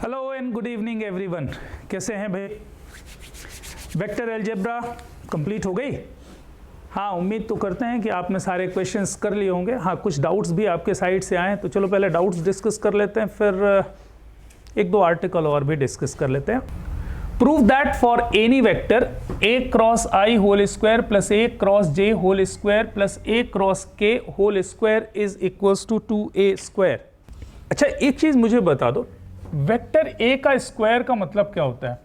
Hello and good evening everyone. कैसे हैं भाई? वेक्टर अलजेब्रा कंप्लीट हो गई? हाँ, उम्मीद तो करते हैं कि आपने सारे क्वेश्चंस कर लिए होंगे। हाँ, कुछ डाउट्स भी आपके साइड से आए, तो चलो पहले डाउट्स डिस्कस कर लेते हैं, फिर एक दो आर्टिकल और भी डिस्कस कर लेते हैं। Prove that for any vector a cross i whole square plus a cross j whole square plus a cross k whole square is equals to 2a square. अच्छा, एक चीज मुझे बता दो, वेक्टर a का स्क्वायर का मतलब क्या होता है?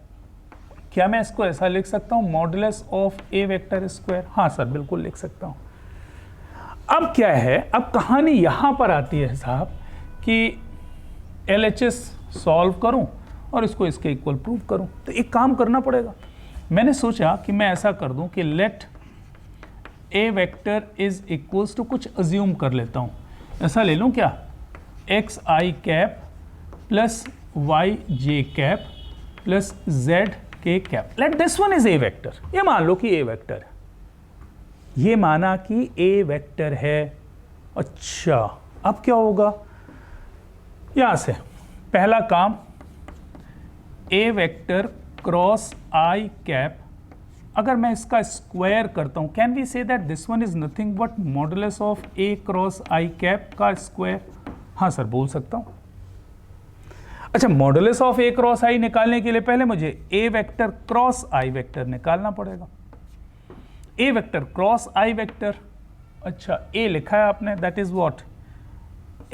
क्या मैं इसको ऐसा लिख सकता हूं, modulus of a vector square? हाँ सर, बिल्कुल लिख सकता हूं। अब क्या है, अब कहानी यहां पर आती है साहब कि LHS सॉल्व करूं और इसको इसके इक्वल प्रूव करूं, तो एक काम करना पड़ेगा। मैंने सोचा कि मैं ऐसा कर दूं कि let a vector is equals to, कुछ अज्यूम कर लेता हूं, ऐसा ले लूं क्या, X I cap plus Y J cap plus Z K cap. Let this one is A vector. ये मान लो कि ए वेक्टर है, ये माना कि ए वेक्टर है। अच्छा, अब क्या होगा, यहां से पहला काम, A vector cross I cap, अगर मैं इसका स्क्वायर करता हूं, can we say that this one is nothing but modulus of A cross I cap का स्क्वायर? हाँ सर, बोल सकता हूं। अच्छा, modulus of A cross I निकालने के लिए पहले मुझे A vector cross I vector निकालना पड़ेगा। A vector cross I vector, अच्छा ए लिखा है आपने, that is what,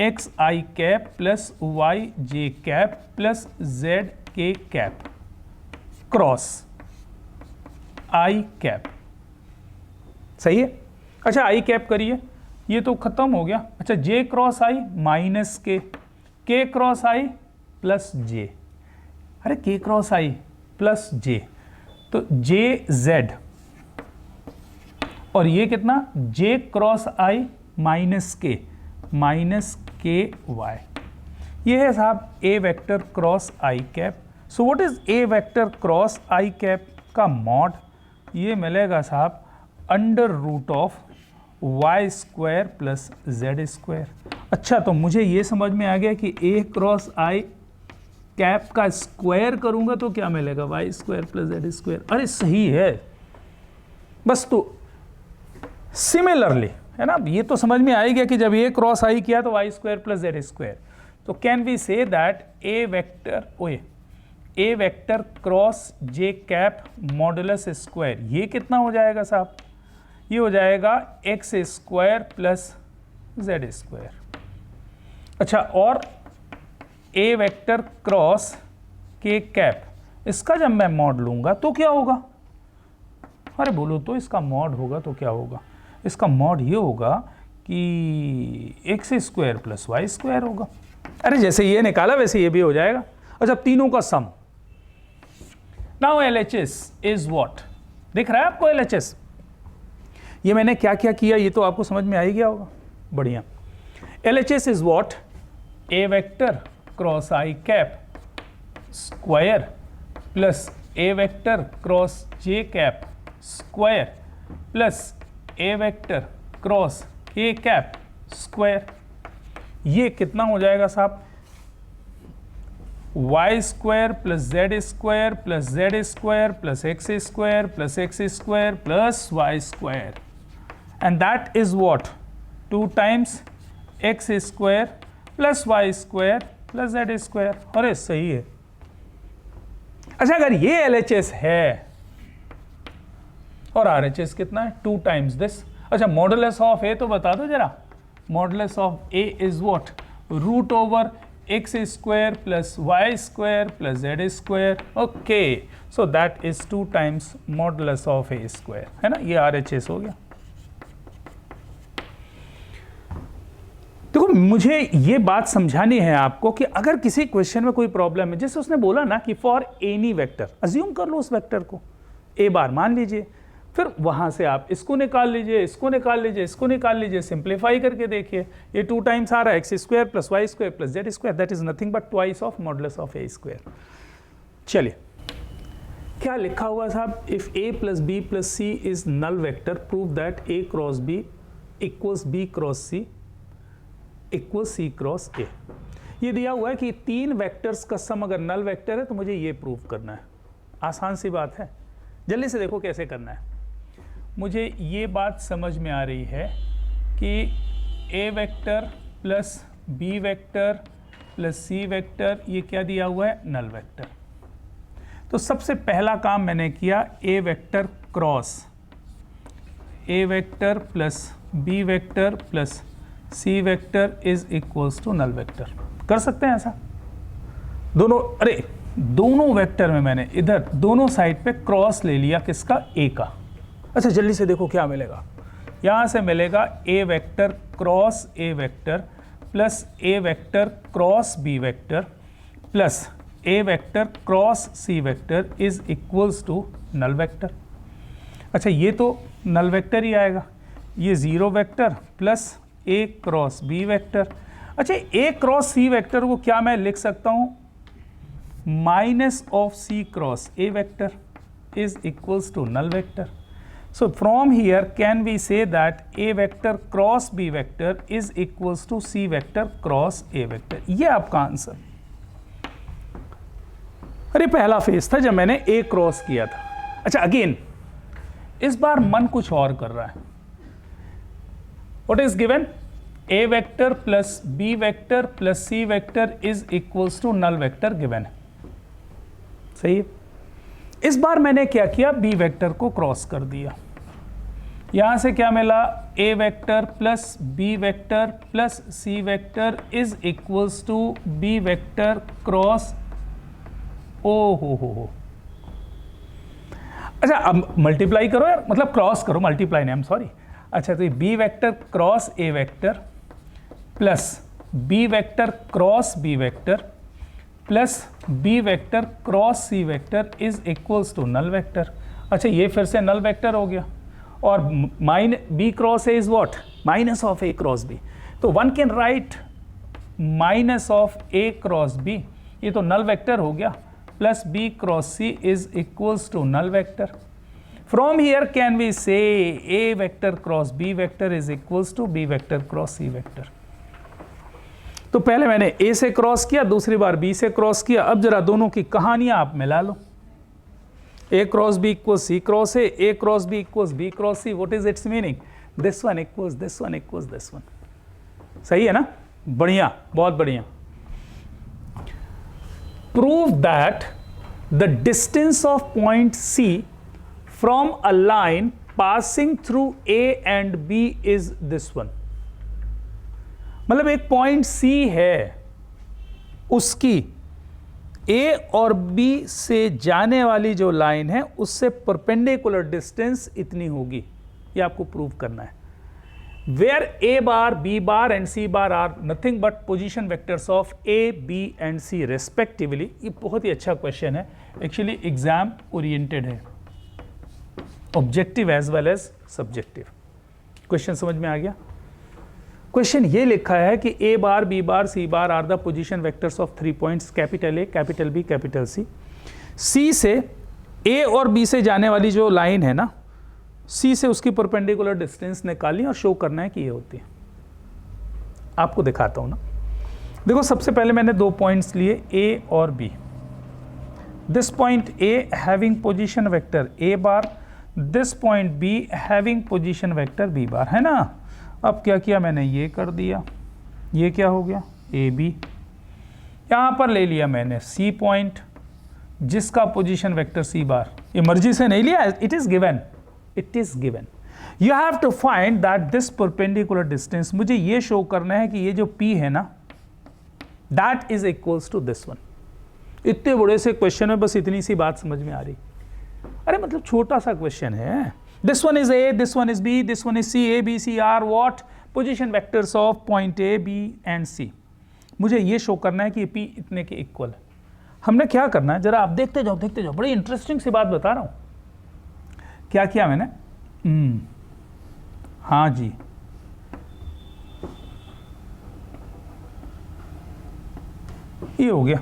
X I cap plus Y J cap plus Z K cap cross I cap. सही है? अच्छा, आई कैप करिए, ये तो खत्म हो गया। अच्छा, जे क्रॉस आई माइनस के क्रॉस आई प्लस जे, अरे के क्रॉस आई प्लस जे, तो जे जेड, और ये कितना, J cross I minus K Y. ये है साहब A vector cross I cap. So what is A vector cross I cap का मॉड? ये मिलेगा साहब under root of Y square plus Z square. अच्छा, तो मुझे ये समझ में आ गया कि ए क्रॉस आई कैप का स्क्वायर करूंगा तो क्या मिलेगा, Y square plus Z square. अरे सही है, बस तो सिमिलरली है ना, ये तो समझ में आ ही गया कि जब ए क्रॉस आई किया तो Y square plus Z square. तो can we say that A vector cross J cap modulus square, ये कितना हो जाएगा साहब, ये हो जाएगा X square plus Z square. अच्छा, और A vector cross K cap, इसका जब मैं मॉड लूंगा तो क्या होगा? अरे बोलो तो, इसका मॉड होगा तो क्या होगा? इसका मॉड ये होगा कि X square plus Y square होगा। अरे जैसे ये निकाला वैसे ये भी हो जाएगा। अच्छा, तीनों का सम। नाउ LHS इज व्हाट, दिख रहा है आपको LHS? ये मैंने क्या क्या किया ये तो आपको समझ में आ ही गया होगा। बढ़िया। LHS is what, A vector cross I cap square plus A vector cross J cap square plus A vector cross K cap square. ये कितना हो जाएगा साहब, Y square plus Z square plus Z square plus X square plus X square plus Y square, and that is what, 2 times X square plus Y square plus Z square. अरे सही है। अच्छा, अगर ये LHS है और RHS कितना है, 2 टाइम्स दिस। अच्छा, मॉडुलस ऑफ ए तो बता दो जरा, modulus of A is what, root over X square plus Y square plus Z square. Okay, so that is 2 times modulus of A square, है ना, ये RHS हो गया। देखो, मुझे ये बात समझानी है आपको कि अगर किसी क्वेश्चन में कोई प्रॉब्लम है, जैसे उसने बोला ना कि फॉर एनी वेक्टर, अज्यूम कर लो उस वेक्टर को ए बार मान लीजिए, फिर वहां से आप इसको निकाल लीजिए, इसको निकाल लीजिए, इसको निकाल लीजिए, सिंप्लीफाई करके देखिए, ये 2 टाइम्स आ रहा है X square plus Y square plus Z square, that is nothing but twice of modulus of A square. चलिए, क्या लिखा हुआ साहब, if A plus B plus C is null vector, prove that A cross B equals B cross C equal C cross A. ये दिया हुआ है कि 3 वेक्टर्स का सम अगर नल वेक्टर है तो मुझे ये प्रूव करना है। आसान सी बात है, जल्दी से देखो कैसे करना है। मुझे ये बात समझ में आ रही है कि A vector plus B vector plus C vector ये क्या दिया हुआ है, नल वेक्टर। तो सबसे पहला काम मैंने किया, A vector cross A vector plus B vector plus C vector is equals to null vector. कर सकते हैं ऐसा दोनों, अरे दोनों वेक्टर में मैंने इधर दोनों साइड पे क्रॉस ले लिया, किसका, ए का। अच्छा जल्दी से देखो क्या मिलेगा, यहां से मिलेगा A vector cross A vector plus A vector cross B vector plus A vector cross C vector is equals to null vector. अच्छा ये तो नल वेक्टर ही आएगा, ये 0 vector plus A cross B vector. अच्छा ए क्रॉस सी वेक्टर को क्या मैं लिख सकता हूं, minus of C cross A vector is equals to null vector. So from here can we say that A vector cross B vector is equals to C vector cross A vector। ये आपका answer. अरे पहला phase था जब मैंने A cross किया था। अच्छा अगेन इस बार मन कुछ और कर रहा है। What is given? A vector plus B vector plus C vector is equals to null vector given है। सही है। इस बार मैंने क्या किया, बी वेक्टर को क्रॉस कर दिया। यहां से क्या मिला, A vector plus B vector plus C vector is equals to B vector cross ओ हो। अच्छा अब मल्टीप्लाई करो यार, मतलब क्रॉस करो, मल्टीप्लाई नहीं, आई एम सॉरी। अच्छा तो B vector cross A vector plus B vector cross B vector plus B vector cross C vector is equals to null vector. अच्छा ये फिर से नल वेक्टर हो गया, और B cross A is what, minus of A cross B. तो one can write minus of A cross B, ये तो नल वेक्टर हो गया, plus B cross C is equals to null vector. From here can we say A vector cross B vector is equals to B vector cross C vector. तो पहले मैंने ए से cross किया, दूसरी बार बी से cross किया। अब जरा दोनों की कहानियां आप मिला लो। A cross B equals C cross A cross B equals B cross C. What is its meaning, this one equals this one equals this one. सही है ना, बढ़िया, बहुत बढ़िया। Prove that the distance of point C from a line passing through A and B is this one. मतलब एक point सी है, उसकी ए और बी से जाने वाली जो लाइन है उससे परपेंडिकुलर डिस्टेंस इतनी होगी, ये आपको प्रूव करना है। Where A bar B bar and C bar are nothing but position vectors of A B and C respectively. ये बहुत ही अच्छा क्वेश्चन है, एक्चुअली एग्जाम ओरिएंटेड है, objective as well as subjective. Question समझ में आ गया। क्वेश्चन ये लिखा है कि A bar B bar C bar are the position vectors of 3 points capital A capital B capital C. C से ए और बी से जाने वाली जो लाइन है ना, सी से उसकी परपेंडिकुलर डिस्टेंस निकालनी और शो करना है कि ये होती है। आपको दिखाता हूं ना, देखो सबसे पहले मैंने 2 पॉइंट्स लिए ए और B. This point A having position vector A bar, this point B having position vector B bar, है ना। अब क्या किया मैंने, ये कर दिया, ये क्या हो गया, ए बी। यहां पर ले लिया मैंने सी पॉइंट जिसका पोजीशन वेक्टर सी बार, ये मर्जी से नहीं लिया, it is given, it is given. You have to find that this perpendicular distance, मुझे ये शो करना है कि ये जो पी है ना, that is equals to this one. इतने बड़े से क्वेश्चन में बस इतनी सी बात समझ में आ रही। अरे मतलब छोटा सा क्वेश्चन है। This one is A, this one is B, this one is C, A, B, C are what? Position vectors of point A, B and C. मुझे ये शो करना है कि P इतने के इक्वल है। हमने क्या करना है, जरा आप देखते जाओ देखते जाओ, बड़ी इंटरेस्टिंग सी बात बता रहा हूँ। क्या किया मैंने, हाँ जी, ये हो गया।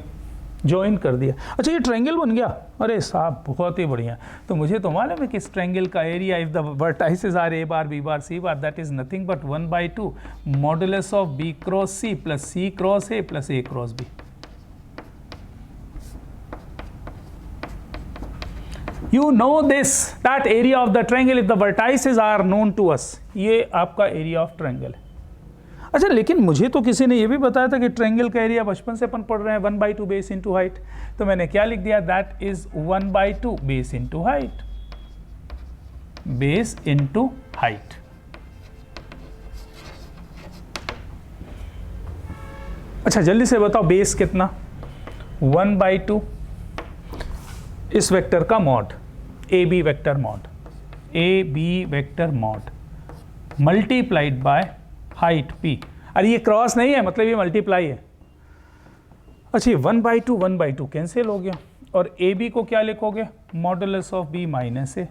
ज्वाइन कर दिया। अच्छा ये ट्रायंगल बन गया, अरे साहब बहुत ही बढ़िया। तो मुझे तो मालूम है कि इस ट्रायंगल का area if the vertices are A bar B bar C bar that is nothing but 1/2 modulus of B cross C plus C cross A plus A cross B. You know this that area of the triangle if the vertices are known to us, ये आपका area of triangle है। अच्छा लेकिन मुझे तो किसी ने ये भी बताया था कि ट्रायंगल का एरिया बचपन से अपन पढ़ रहे हैं 1/2 बेस इंटू हाइट, तो मैंने क्या लिख दिया, that is 1/2 base into height, base into height. अच्छा जल्दी से बताओ बेस कितना, 1/2 इस वेक्टर का mod A B vector mod, A B vector mod multiplied by height p। अरे ये क्रॉस नहीं है, मतलब ये मल्टीप्लाई है। अच्छा 1/2 कैंसिल हो गया, और ए बी को क्या लिखोगे, modulus of b minus A,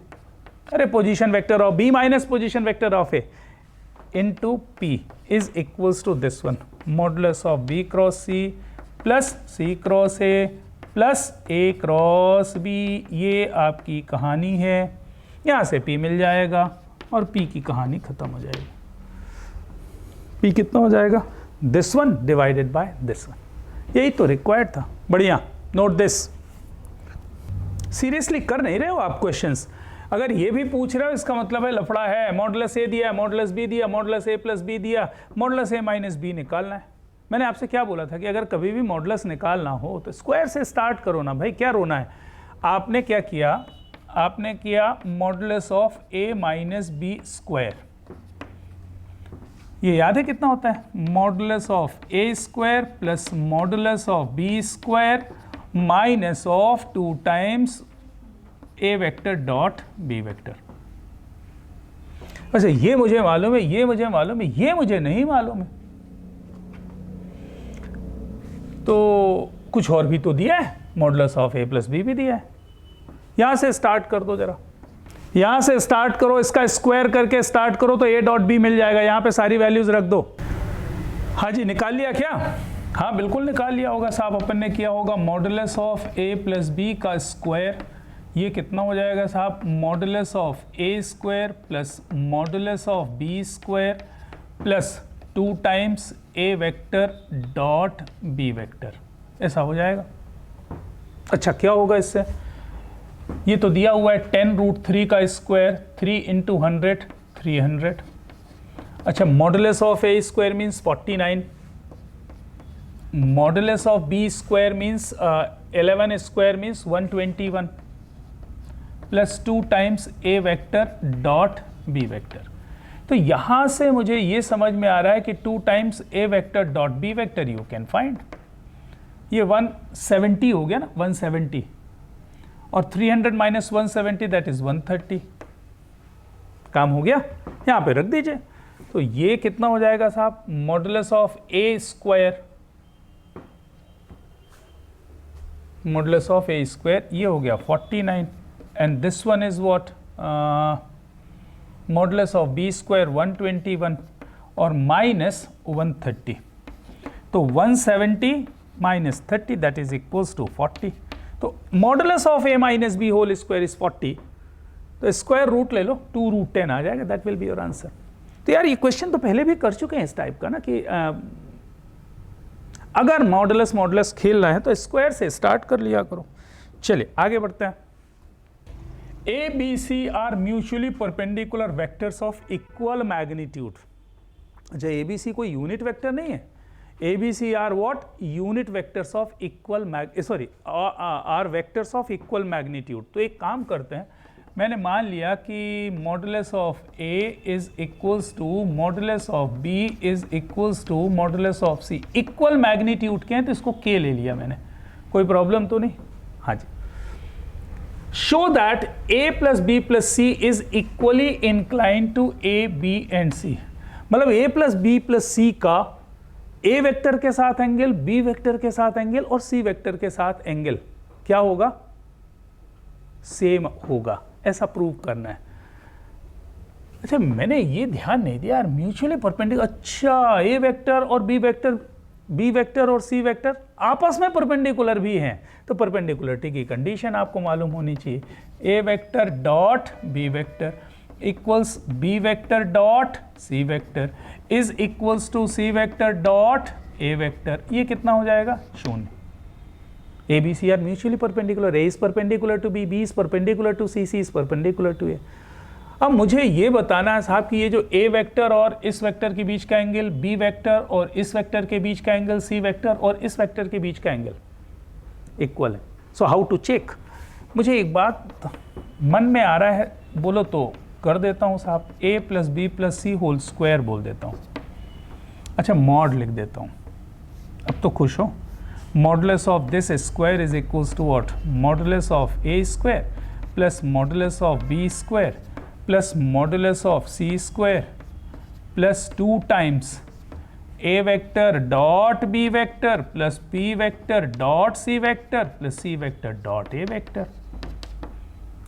अरे position vector of b minus position vector of a into p is equals to this one, modulus of b cross c plus c cross a plus a cross b। ये आपकी कहानी है, यहाँ से p मिल जाएगा और p की कहानी खत्म हो जाएगी। p कितना हो जाएगा, this one divided by this one, यही तो रिक्वायर्ड था। बढ़िया, नोट दिस। सीरियसली कर नहीं रहे हो आप क्वेश्चंस, अगर ये भी पूछ रहे हो इसका मतलब है लफड़ा है। मॉडुलस ए दिया, मॉडुलस बी दिया, मॉडुलस ए प्लस बी दिया, मॉडुलस ए माइनस बी निकालना है। मैंने आपसे क्या बोला था कि अगर कभी भी मॉडुलस निकालना हो तो स्क्वायर से स्टार्ट करो ना भाई, क्या रोना है। आपने क्या किया, आपने किया modulus of A minus B square, ये याद है कितना होता है, modulus of A square plus modulus of B square minus of 2 times A vector dot B vector. अच्छा ये मुझे मालूम है, ये मुझे मालूम है, ये मुझे नहीं मालूम है, तो कुछ और भी तो दिया है, modulus of A plus B भी दिया है। यहां से स्टार्ट कर दो जरा, यहां से स्टार्ट करो, इसका स्क्वायर करके स्टार्ट करो तो a डॉट बी मिल जाएगा। यहां पे सारी वैल्यूज रख दो। हाँ जी निकाल लिया क्या, हाँ बिल्कुल निकाल लिया होगा साहब, अपन ने किया होगा modulus of a plus B का स्क्वायर, ये कितना हो जाएगा साहब, modulus of a square plus modulus of b square plus 2 times a vector dot b vector, ऐसा हो जाएगा। अच्छा क्या होगा इससे, ये तो दिया हुआ है 10√3 का स्क्वायर, 3 इंटू 100 300। अच्छा modulus of A square means 49, modulus of B square means 11 square means 121 plus 2 times A vector dot B vector. तो यहां से मुझे ये समझ में आ रहा है कि 2 times A vector dot B vector you can find, ये 170 हो गया ना, 170 और 300 माइनस 170 दैट इज 130, काम हो गया, यहां पे रख दीजिए। तो ये कितना हो जाएगा साहब, modulus of A square, modulus of A square ये हो गया 49 and this one is what, modulus of B square 121 और माइनस 130, तो 170 minus 30 that is equals to 40। तो modulus of A minus B whole square is 40, तो square root ले लो, 2√10 आ जाएगा, that will be your answer. तो यार ये क्वेश्चन तो पहले भी कर चुके हैं इस टाइप का ना, कि अगर मॉडुलस मॉडुलस खेलना है तो स्क्वायर से स्टार्ट कर लिया करो। चलिए आगे बढ़ते हैं। A B C are mutually perpendicular vectors of equal magnitude. अच्छा ए बी सी कोई यूनिट वेक्टर नहीं है, A B C are what, unit vectors of equal are vectors of equal magnitude. तो एक काम करते हैं, मैंने मान लिया कि modulus of A is equals to modulus of B is equals to modulus of C, equal magnitude के हैं तो इसको के ले लिया मैंने, कोई प्रॉब्लम तो नहीं। हाँ जी, show that A plus B plus C is equally inclined to A B and C, मतलब A plus B plus C का ए वेक्टर के साथ एंगल, बी वेक्टर के साथ एंगल और सी वेक्टर के साथ एंगल क्या होगा, सेम होगा, ऐसा प्रूव करना है। अच्छा मैंने ये ध्यान नहीं दिया यार, म्यूचुअली परपेंडिकुलर, अच्छा ए वेक्टर और बी वेक्टर बी वेक्टर और सी वेक्टर आपस में परपेंडिकुलर भी हैं, तो परपेंडिकुलरिटी की कंडीशन आपको मालूम होनी चाहिए। A vector dot B vector equals B vector dot C vector is equals to C vector dot A vector. ये कितना हो जाएगा? शून्य। A B C are mutually perpendicular, A is perpendicular to B, B is perpendicular to C, C is perpendicular to A. अब मुझे ये बताना है साहब कि ये जो ए वेक्टर और इस वेक्टर के बीच का एंगल, बी वेक्टर और इस वेक्टर के बीच का एंगल, सी वेक्टर और इस वेक्टर के बीच का एंगल इक्वल है। So how to check? मुझे एक बात मन में आ रहा है, बोलो तो कर देता हूँ साहब। ए प्लस बी प्लस सी होल स्क्वायर बोल देता हूँ। अच्छा, मॉड लिख देता हूँ। अब तो खुश हो। Modulus of this square is equals to what? Modulus of A square plus modulus of B square plus modulus of C square plus 2 times A vector dot B vector plus B vector dot C vector plus C vector dot A vector.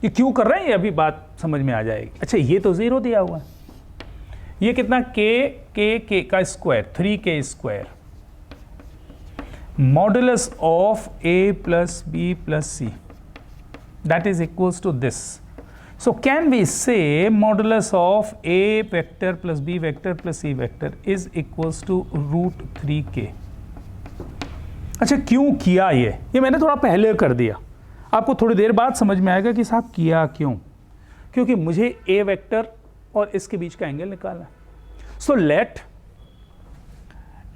ये क्यों कर रहे हैं, ये अभी बात समझ में आ जाएगी। अच्छा, ये तो 0 दिया हुआ है। ये कितना? के का square 3k square modulus of A plus B plus C that is equals to this. So can we say modulus of a vector plus b vector plus c vector is equals to root 3k? अच्छा, क्यों किया ये मैंने थोड़ा पहले कर दिया, आपको थोड़ी देर बाद समझ में आएगा कि साहब किया क्यों। क्योंकि मुझे a वेक्टर और इसके बीच का एंगल निकालना है। सो लेट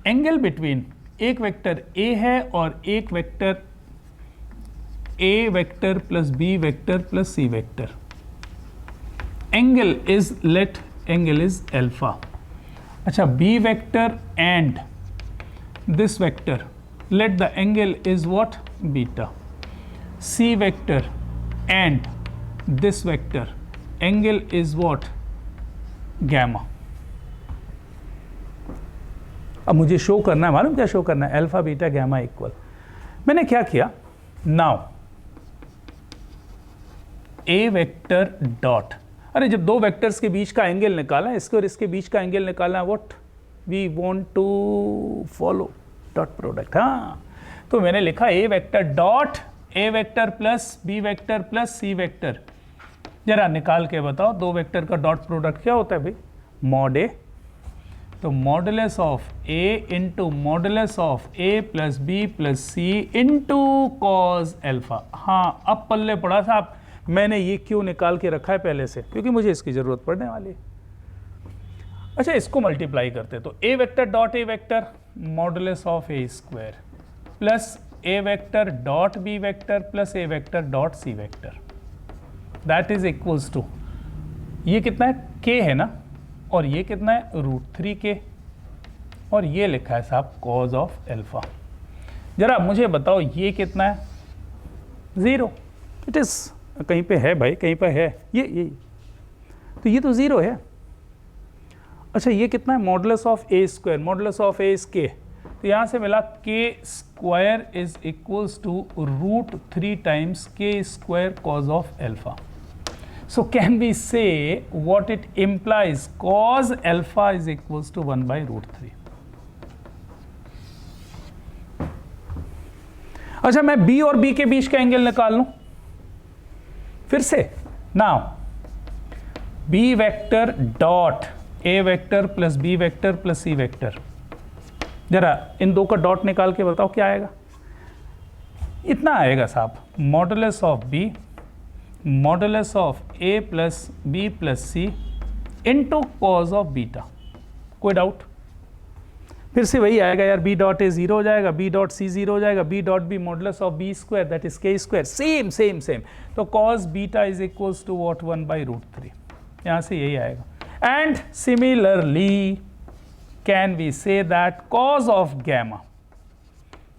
एंगल बिटवीन एक वेक्टर a है और एक vector a vector plus b vector plus c vector, angle is let angle is alpha. अच्छा, b vector and this vector let the angle is what? Beta. C vector and this vector angle is what? Gamma. अब मुझे show करना है, मालूम क्या show करना है? Alpha beta gamma equal. मैंने क्या किया? नाउ ए वेक्टर डॉट, अरे जब दो वेक्टर्स के बीच का एंगल निकाला है, इसके और इसके बीच का एंगल निकालना है, what we want to follow dot product. हाँ, तो मैंने लिखा A vector dot A vector plus B vector plus C vector. जरा निकाल के बताओ, दो वेक्टर का डॉट प्रोडक्ट क्या होता है भाई? Mod A. तो modulus of A into modulus of A plus B plus C into cos alpha. हाँ, अब पल्ले पड़ा साहब, मैंने ये क्यों निकाल के रखा है पहले से? क्योंकि मुझे इसकी जरूरत पड़ने वाली है। अच्छा, इसको मल्टीप्लाई करते तो A vector dot A vector modulus of A square plus A vector dot B vector plus A vector dot C vector, that is equals to, ये कितना है? के है ना, और ये कितना है? √3k, और ये लिखा है साहब कॉज ऑफ एल्फा। जरा मुझे बताओ ये कितना है? 0। इट इज कहीं पे है भाई, कहीं पे है ये तो ये तो 0 है। अच्छा, ये कितना है? Modulus of A square, modulus of A is K, तो यहाँ से मिला K square is equals to √3 times K square cos of alpha. So can we say what it implies? Cos alpha is equals to 1/√3। अच्छा, मैं B और B के बीच का angle निकाल लूं फिर से। Now B vector dot A vector plus B vector plus C vector, जरा इन दो का डॉट निकाल के बताओ क्या आएगा? इतना आएगा साहब, modulus of B modulus of A plus B plus C into cos of beta. कोई डाउट? फिर से वही आएगा यार, बी डॉट ए 0 हो जाएगा, बी डॉट सी 0 हो जाएगा, B dot B modulus of B square that is K square, same same same. तो cos beta is equals to what? 1/√3। यहाँ से यही आएगा। And similarly, can we say that cos of gamma,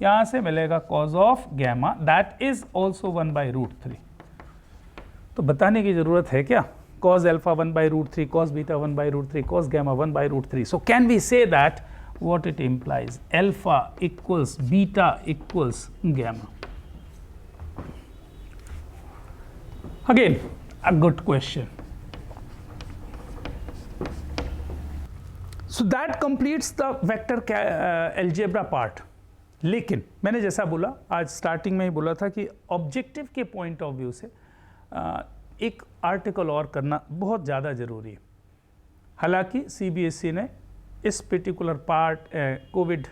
यहाँ से मिलेगा cos of gamma, that is also 1/√3। तो बताने की जरूरत है क्या? cos alpha 1/√3, cos beta 1/√3, cos gamma 1/√3. So can we say that what it implies? Alpha equals beta equals gamma. Again, a good question. So that completes the vector algebra part. लेकिन मैंने जैसा बोला, आज स्टार्टिंग में ही बोला था कि objective के पॉइंट ऑफ व्यू से एक आर्टिकल और करना बहुत ज़्यादा ज़रूरी है। हालांकि सीबीएसई ने इस पर्टिकुलर पार्ट कोविड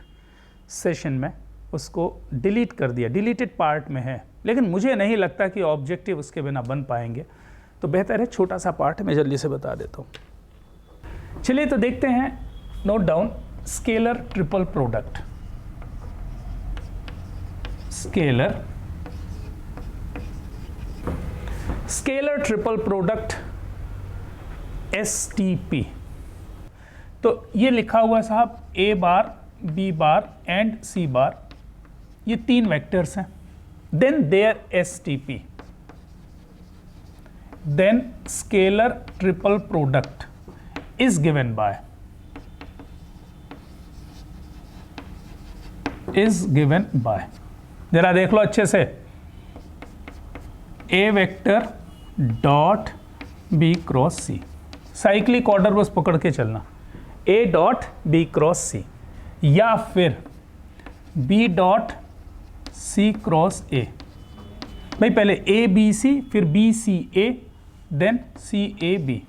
सेशन में उसको डिलीट कर दिया, डिलीटेड पार्ट में है, लेकिन मुझे नहीं लगता कि ऑब्जेक्टिव उसके बिना बन पाएंगे, तो बेहतर है छोटा सा पार्ट मैं जल्दी से बता देता हूँ। चलिए तो देखते हैं, note down scalar triple product. Scalar triple product STP। तो ये लिखा हुआ है साहब A bar, B bar and C bar, ये 3 वेक्टर्स हैं। Then there STP, then scalar triple product is given by, जरा देख लो अच्छे से, A vector dot B cross C, cyclic order बस पकड़ के चलना, A dot B cross C या फिर B dot C cross A। भाई पहले A B C फिर B C A then C A B।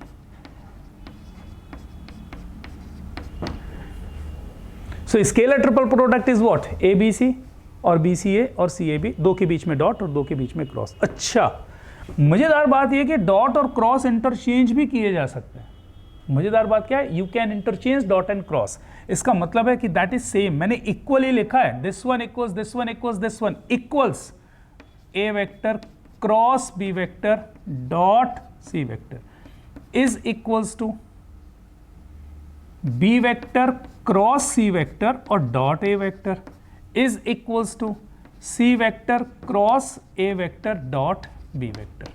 So scalar triple product is what? A B C और B C A और C A B, 2 के बीच में dot और 2 के बीच में क्रॉस। अच्छा, मजेदार बात यह कि डॉट और क्रॉस इंटरचेंज भी किए जा सकते हैं। मजेदार बात क्या है? You can interchange dot and cross. इसका मतलब है कि दैट इज सेम, मैंने इक्वली लिखा है, this one equals this one equals this one equals A vector cross B vector dot C vector is equals to B vector cross C vector और dot A vector is equals to C vector cross A vector dot B vector.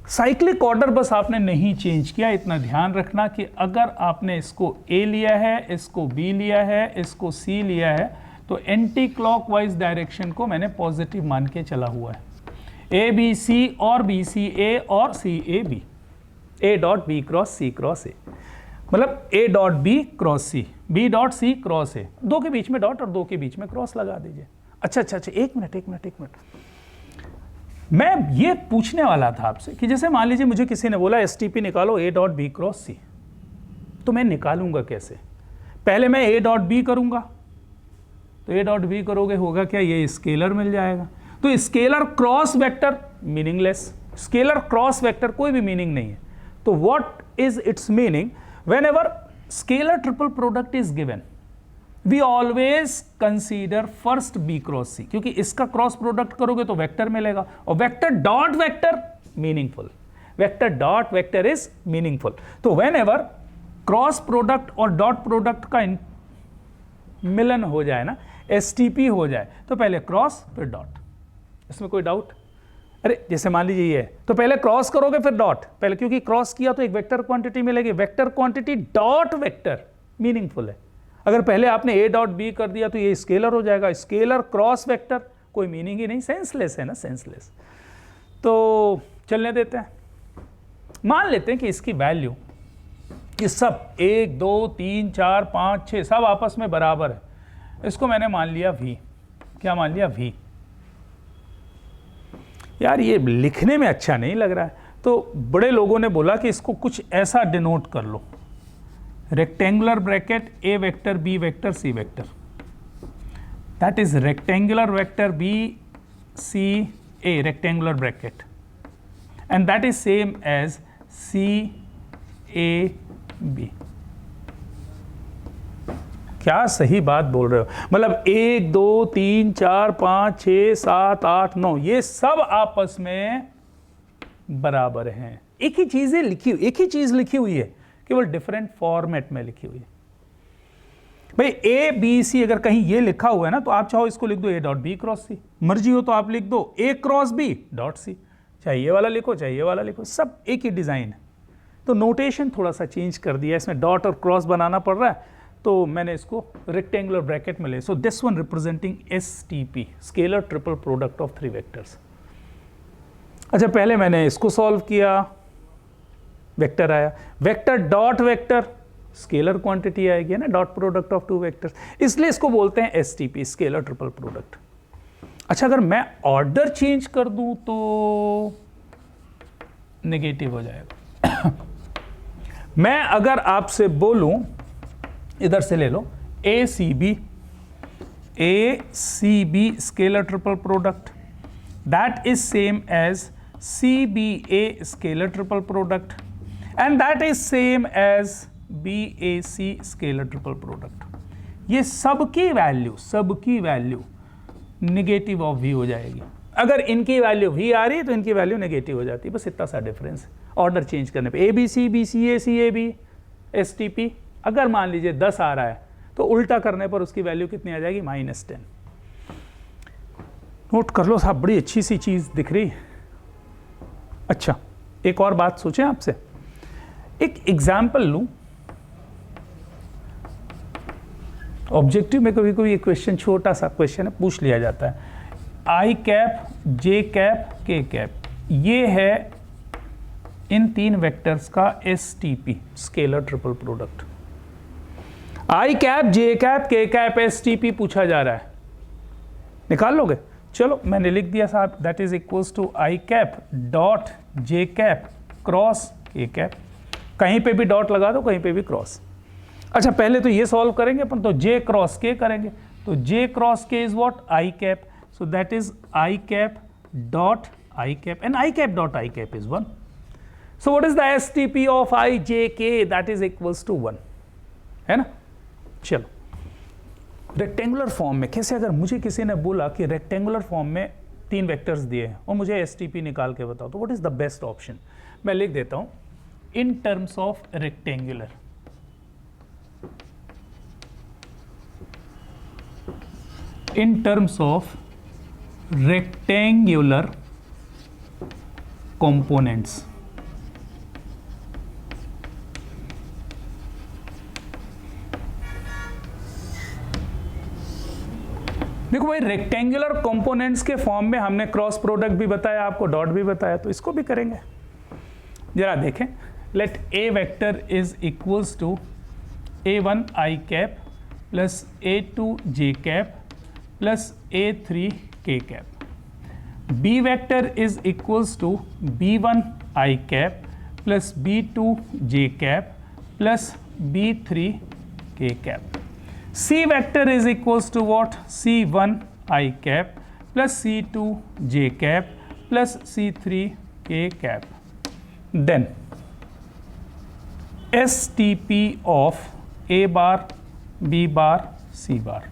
Cyclic order बस आपने नहीं change किया, इतना ध्यान रखना कि अगर आपने इसको A लिया है, इसको B लिया है, इसको C लिया है, तो एंटी क्लॉकवाइज डायरेक्शन को मैंने पॉजिटिव मान के चला हुआ है। A B C और B C A और C A B, A dot B cross C cross A, मतलब A dot B cross C, B dot C cross A, 2 के बीच में डॉट और 2 के बीच में क्रॉस लगा दीजिए। अच्छा, एक मिनट, मैं ये पूछने वाला था आपसे कि जैसे मान लीजिए मुझे किसी ने बोला STP निकालो A dot B cross C, तो मैं निकालूंगा कैसे? पहले मैं A डॉट B करूंगा, तो A डॉट B करोगे होगा क्या? ये स्केलर मिल जाएगा। तो scalar cross vector meaningless, scalar cross vector कोई भी मीनिंग नहीं है। तो what is its meaning? Whenever scalar triple product is given, we always consider first B cross C, क्योंकि इसका क्रॉस प्रोडक्ट करोगे तो वेक्टर मिलेगा, और vector dot vector meaningful, vector dot vector is meaningful. तो व्हेनेवर क्रॉस प्रोडक्ट और dot product का मिलन हो जाए ना, STP हो जाए, तो पहले क्रॉस फिर डॉट, इसमें कोई डाउट? अरे जैसे मान लीजिए ये है, तो पहले क्रॉस करोगे फिर डॉट, पहले क्योंकि क्रॉस किया तो एक वेक्टर क्वांटिटी मिलेगी, vector quantity dot vector meaningful है। अगर पहले आपने A डॉट B कर दिया तो ये स्केलर हो जाएगा, स्केलर क्रॉस वेक्टर कोई मीनिंग ही नहीं, सेंसलेस है ना, सेंसलेस। तो चलने देते हैं, मान लेते हैं कि इसकी वैल्यू ये सब 1 2 3 4 5 6 सब आपस में बराबर है। इसको मैंने मान लिया V। क्या मान लिया? V। यार ये लिखने में अच्छा नहीं लग रहा है, तो बड़े लोगों ने बोला कि इसको कुछ ऐसा डिनोट कर लो, rectangular bracket A vector B vector C vector, that is rectangular vector B C A rectangular bracket, and that is same as C A B। क्या सही बात बोल रहे हो? मतलब 1 2 3 4 5 6 7 8 9 ये सब आपस में बराबर हैं, एक ही चीज लिखी हुई है, केवल डिफरेंट फॉर्मेट में लिखी हुई है। भाई A B C अगर कहीं ये लिखा हुआ है ना, तो आप चाहो इसको लिख दो A dot B cross C, मर्जी हो तो आप लिख दो A cross B dot C, चाहे ये वाला लिखो चाहे ये वाला लिखो, सब एक ही डिजाइन है। तो नोटेशन थोड़ा सा चेंज कर दिया, इसमें डॉट और क्रॉस बनाना पड़ रहा है, तो मैंने इसको रेक्टेंगुलर ब्रैकेट में ले। So this one representing STP, scalar triple product of 3 vectors. अच्छा, पहले मैंने इसको सॉल्व किया, वेक्टर आया, vector dot vector scalar quantity आएगी ना, dot product of two vectors, इसलिए इसको बोलते हैं एसटीपी, स्केलर ट्रिपल प्रोडक्ट। अच्छा, अगर मैं ऑर्डर चेंज कर दूं तो नेगेटिव हो जाएगा। मैं अगर आपसे बोलूं, इधर से ले लो, A C B scalar triple product, that is same as C B A scalar triple product, and that is same as B A C scalar triple product. ये सबकी वैल्यू निगेटिव ऑफ वी हो जाएगी। अगर इनकी value we आ रही है तो इनकी वैल्यू नेगेटिव हो जाती है, बस इतना सा डिफरेंस है ऑर्डर चेंज करने पे। A B C A C A B S T P, अगर मान लीजिए 10 आ रहा है तो उल्टा करने पर उसकी वैल्यू कितनी आ जाएगी, -10। नोट कर लो साहब, बड़ी अच्छी सी चीज दिख रही। अच्छा, एक और बात सोचें आपसे, एक एग्जाम्पल लूं। ऑब्जेक्टिव में कभी कभी एक क्वेश्चन, छोटा सा क्वेश्चन है, पूछ लिया जाता है, आई कैप जे कैप के कैप, ये है इन 3 वेक्टर्स का एसटीपी, स्केलर ट्रिपल प्रोडक्ट। आई कैप जे कैप के कैप एसटीपी पूछा जा रहा है, निकाल लोगे? चलो मैंने लिख दिया साहब, that is equals to I cap dot J cap cross K cap. कहीं पे भी डॉट लगा दो, कहीं पे भी क्रॉस। अच्छा, पहले तो ये सॉल्व करेंगे अपन, तो जे क्रॉस के करेंगे, तो j cross k is what, i cap, so that is i cap dot i cap, and i cap dot i cap is 1। So what is the STP of i j k, that is equals to 1, है ना। चलो, rectangular form में कैसे, अगर मुझे किसी ने बोला कि रेक्टेंगुलर फॉर्म में 3 वेक्टर्स दिए हैं और मुझे एसटीपी निकाल के बताओ, तो what is the best option? मैं लिख देता हूं, in terms of rectangular, in terms of rectangular components, देखो भाई, रेक्टेंगुलर कंपोनेंट्स के फॉर्म में हमने क्रॉस प्रोडक्ट भी बताया आपको, डॉट भी बताया, तो इसको भी करेंगे। जरा देखें, let A vector is equals to a1 I cap plus a2 J cap plus a3 k cap, b vector is equals to b1 i cap plus b2 j cap plus b3 k cap, c vector is equals to what, c1 i cap plus c2 j cap plus c3 k cap. Then STP of a bar b bar c bar,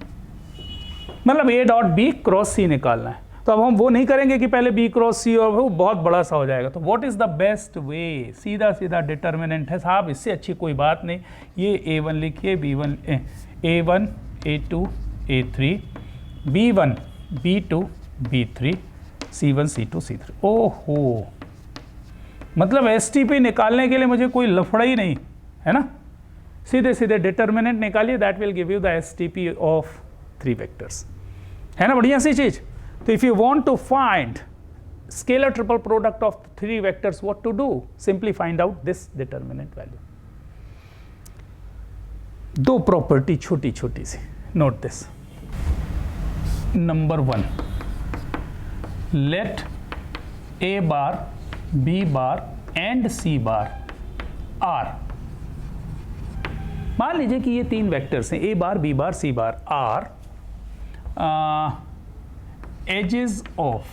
मतलब a dot B cross C निकालना है। तो अब हम वो नहीं करेंगे कि पहले b क्रॉस सी, और वो बहुत बड़ा सा हो जाएगा। तो what is the best way, सीधा सीधा डिटर्मिनेंट है साहब, इससे अच्छी कोई बात नहीं। ये a1 लिखिए, b1 a1 a2 a3 b1 b2 b3 c1 c2 c3। ओहो, मतलब एसटीपी निकालने के लिए मुझे कोई लफड़ा ही नहीं है ना, सीधे सीधे डिटर्मिनेंट निकालिए, that will give you the STP of 3 vectors, है ना, बढ़िया सी चीज। तो if you want to find scalar triple product of 3 vectors, what to do, simply find out this determinant value. 2 property छोटी छोटी सी, note this. Number 1, let A bar B bar and C bar are, मान लीजिए कि ये 3 vectors हैं, A bar B bar C bar, are edges of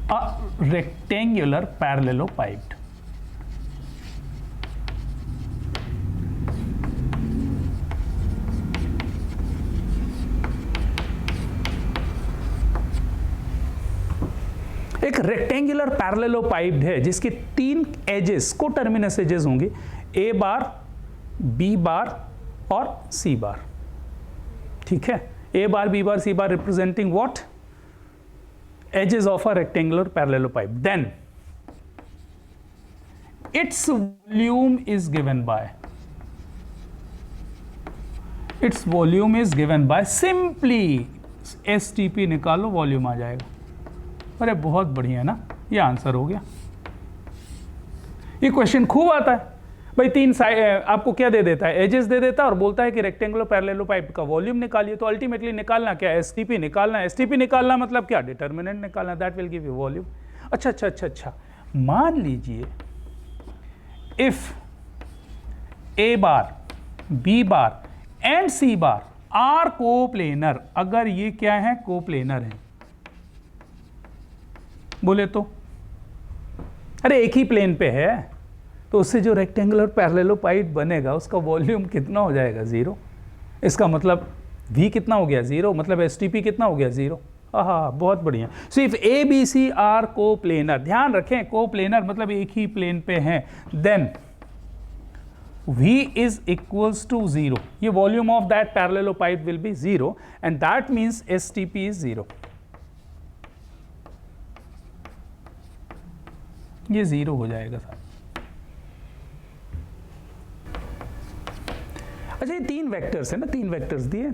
a rectangular parallelepiped. एक rectangular parallelepiped है जिसके 3 एजेस, को टर्मिनस एजेस होंगे, ए बार बी बार और सी बार, ठीक है। A bar B bar C bar representing what, edges of a rectangular parallelepiped. Then its volume is given by, simply STP निकालो, volume आ जाएगा। अरे बहुत बढ़िया ना, ये आंसर हो गया। ये क्वेश्चन खूब आता है भाई, तीन साइड आपको क्या दे देता है, एजेस दे देता है और बोलता है कि रेक्टेंगुलर पैरेललोपाइड का वॉल्यूम निकालिए। तो अल्टीमेटली निकालना क्या है, एसटीपी निकालना है। एसटीपी निकालना मतलब क्या, डिटर्मिनेंट निकालना, that will give you volume. अच्छा, मान लीजिए if A bar, B bar and C bar are coplanar, अगर ये क्या है, कोप्लेनर है, बोले तो अरे एक ही प्लेन पे है, तो उससे जो रेक्टेंगुलर पैरेललोपाइड बनेगा उसका वॉल्यूम कितना हो जाएगा, 0। इसका मतलब V कितना हो गया, 0, मतलब STP कितना हो गया, 0। हाँ, बहुत बढ़िया। So if A B C are coplanar, ध्यान रखें कोप्लेनर मतलब एक ही प्लेन पे हैं, then V is equals to 0, ये volume of that parallelepiped will be 0 and that means STP is 0। ये 0 हो जाएगा साहब। अच्छा, ये तीन वेक्टर्स है ना, तीन वेक्टर्स दिए,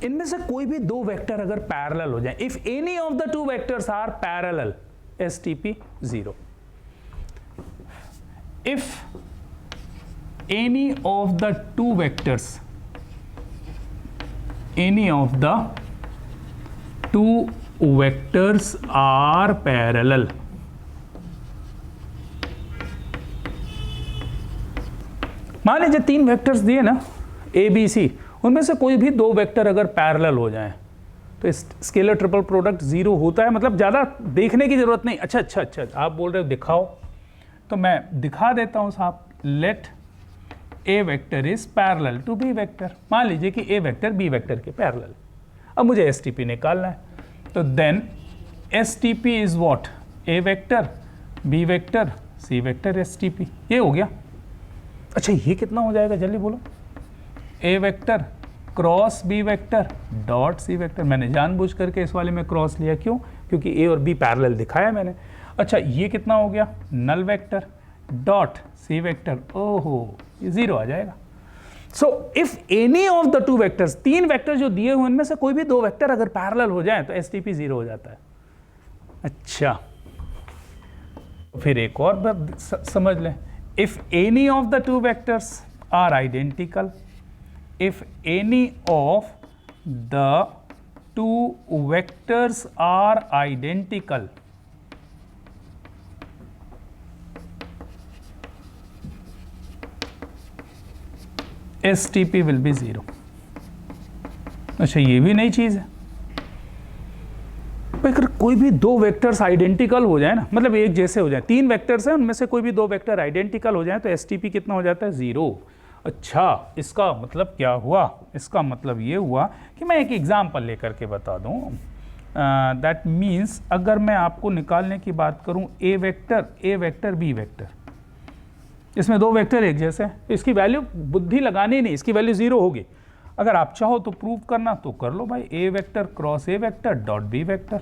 इनमें से कोई भी दो वेक्टर अगर पैरेलल हो जाए, if any of the two vectors are parallel, STP 0। इफ any of the two vectors, are parallel, मान लीजिए तीन वेक्टर्स दिए ना ए बी सी, उनमें से कोई भी दो वेक्टर अगर पैरेलल हो जाएं तो स्केलर ट्रिपल प्रोडक्ट 0 होता है। मतलब ज़्यादा देखने की जरूरत नहीं। अच्छा, आप बोल रहे हो दिखाओ, तो मैं दिखा देता हूं साहब। Let A vector is parallel to B vector, मान लीजिए कि ए वेक्टर बी वेक्टर के पैरेलल। अब मुझे एसटीपी निकालना है, तो then STP is what, A vector B vector C vector STP, ये हो गया। अच्छा, ये कितना हो जाएगा जल्दी बोलो, A vector cross B vector dot C vector. मैंने जानबूझ करके इस वाले में क्रॉस लिया, क्यों, क्योंकि ए और बी पैरेलल दिखाया मैंने। अच्छा, ये कितना हो गया, null vector dot C vector, ओहो ये 0 आ जाएगा। So if any of the two vectors, तीन वेक्टर जो दिए हुए उनमें से कोई भी दो वेक्टर अगर पैरेलल हो जाए तो एसटीपी 0 हो जाता है। अच्छा, फिर एक और बात समझ लें, if any of the two vectors are identical, if any of the two vectors are identical, STP will be 0। अच्छा, ये भी नई चीज है भाई, अगर कोई भी दो वेक्टर्स आइडेंटिकल हो जाए ना, मतलब एक जैसे हो जाए, तीन वेक्टर्स हैं उनमें से कोई भी दो वेक्टर आइडेंटिकल हो जाए तो STP कितना हो जाता है, 0। अच्छा, इसका मतलब क्या हुआ, इसका मतलब ये हुआ कि मैं एक एग्जाम्पल लेकर के बता दूं। दैट मीन्स अगर मैं आपको निकालने की बात करूं, ए वेक्टर बी वेक्टर, इसमें दो वेक्टर एक जैसे हैं, इसकी वैल्यू बुद्धि लगानी नहीं, इसकी वैल्यू 0 होगी। अगर आप चाहो तो प्रूव करना तो कर लो भाई, A vector cross A vector dot B vector.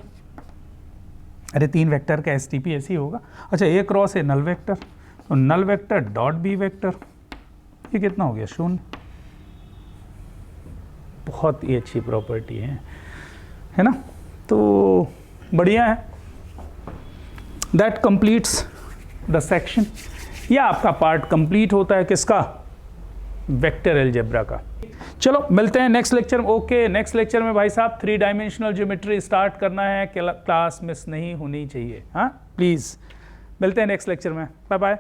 अरे तीन वेक्टर का एसटीपी ऐसे ही होगा। अच्छा, A cross A null vector, तो null vector dot B vector, ये कितना हो गया, 0। बहुत ही अच्छी प्रॉपर्टी है ना, तो बढ़िया है। That completes the section. यह आपका पार्ट कंप्लीट होता है किसका, वेक्टर अलजेब्रा का। चलो मिलते हैं नेक्स्ट लेक्चर में। ओके, नेक्स्ट लेक्चर में भाई साहब 3 डायमेंशनल ज्योमेट्री स्टार्ट करना है, क्लास मिस नहीं होनी चाहिए। हाँ प्लीज़, मिलते हैं नेक्स्ट लेक्चर में, बाय बाय।